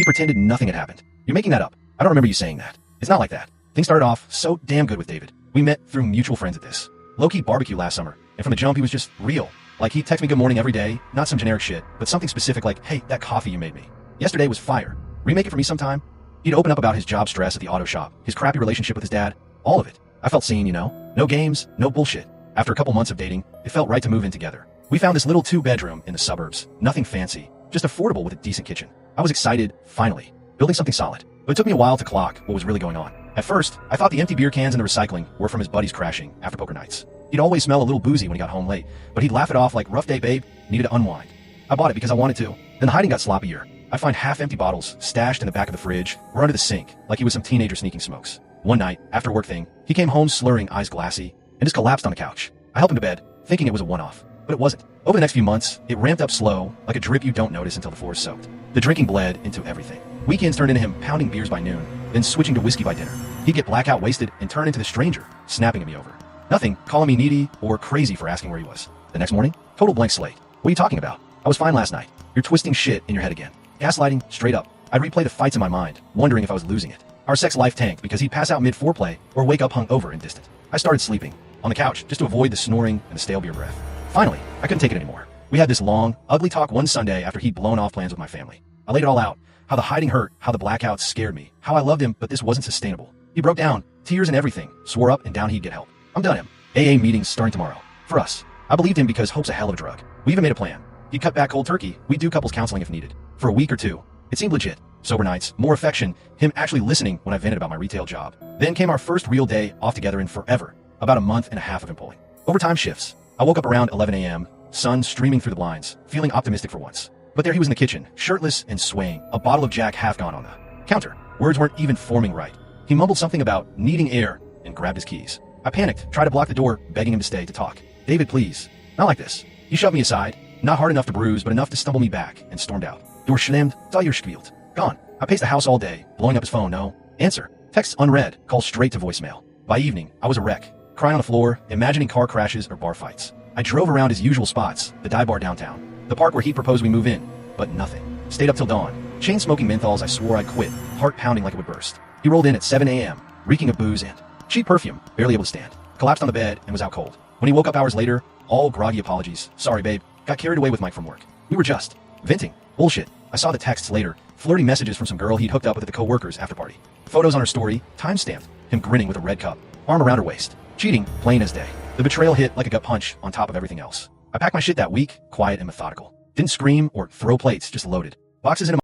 pretended nothing had happened. You're making that up. I don't remember you saying that. It's not like that. Things started off so damn good with David. We met through mutual friends at this low-key barbecue last summer, and from the jump he was just real. Like, he'd text me good morning every day, not some generic shit, but something specific like, hey, that coffee you made me yesterday was fire. Remake it for me sometime? He'd open up about his job stress at the auto shop, his crappy relationship with his dad, all of it. I felt seen, you know? No games, no bullshit. After a couple months of dating, it felt right to move in together. We found this little 2-bedroom in the suburbs, nothing fancy, just affordable with a decent kitchen. I was excited, finally, building something solid. But it took me a while to clock what was really going on. At first, I thought the empty beer cans and the recycling were from his buddies crashing after poker nights. He'd always smell a little boozy when he got home late, but he'd laugh it off like, rough day, babe, needed to unwind. I bought it because I wanted to. Then the hiding got sloppier. I'd find half-empty bottles stashed in the back of the fridge or under the sink, like he was some teenager sneaking smokes. One night, after a work thing, he came home slurring, eyes glassy, and just collapsed on the couch. I helped him to bed, thinking it was a one-off, but it wasn't. Over the next few months, it ramped up slow, like a drip you don't notice until the floor is soaked. The drinking bled into everything. Weekends turned into him pounding beers by noon, then switching to whiskey by dinner. He'd get blackout wasted and turn into the stranger, snapping at me over nothing, calling me needy or crazy for asking where he was. The next morning, total blank slate. What are you talking about? I was fine last night. You're twisting shit in your head again. Gaslighting, straight up. I'd replay the fights in my mind, wondering if I was losing it. Our sex life tanked because he'd pass out mid-foreplay or wake up hungover and distant. I started sleeping on the couch just to avoid the snoring and the stale beer breath. Finally, I couldn't take it anymore. We had this long, ugly talk one Sunday after he'd blown off plans with my family. I laid it all out. How the hiding hurt, how the blackouts scared me, how I loved him, but this wasn't sustainable. He broke down, tears and everything, swore up and down he'd get help. I'm done him. AA meetings starting tomorrow. For us. I believed him because hope's a hell of a drug. We even made a plan. He'd cut back cold turkey. We'd do couples counseling if needed. For a week or two. It seemed legit. Sober nights, more affection, him actually listening when I vented about my retail job. Then came our first real day off together in forever. About a month and a half of him pulling. Overtime shifts. I woke up around 11 a.m., sun streaming through the blinds, feeling optimistic for once. But there he was in the kitchen, shirtless and swaying, a bottle of Jack half gone on the counter. Words weren't even forming right. He mumbled something about needing air and grabbed his keys. I panicked, tried to block the door, begging him to stay to talk. David, please. Not like this. He shoved me aside, not hard enough to bruise, but enough to stumble me back, and stormed out. Door slammed, spielt. Gone. I paced the house all day, blowing up his phone, no answer. Texts unread, calls straight to voicemail. By evening, I was a wreck, crying on the floor, imagining car crashes or bar fights. I drove around his usual spots, the dive bar downtown, the park where he proposed we move in, but nothing. Stayed up till dawn, chain-smoking menthols I swore I'd quit, heart pounding like it would burst. He rolled in at 7 a.m., reeking of booze and cheap perfume, barely able to stand. Collapsed on the bed and was out cold. When he woke up hours later, all groggy apologies. Sorry, babe. Got carried away with Mike from work. We were just venting. Bullshit. I saw the texts later, flirty messages from some girl he'd hooked up with at the co-workers after party. Photos on her story, time-stamped, him grinning with a red cup, arm around her waist. Cheating, plain as day. The betrayal hit like a gut punch on top of everything else. I packed my shit that week, quiet and methodical. Didn't scream or throw plates, just loaded. Boxes in a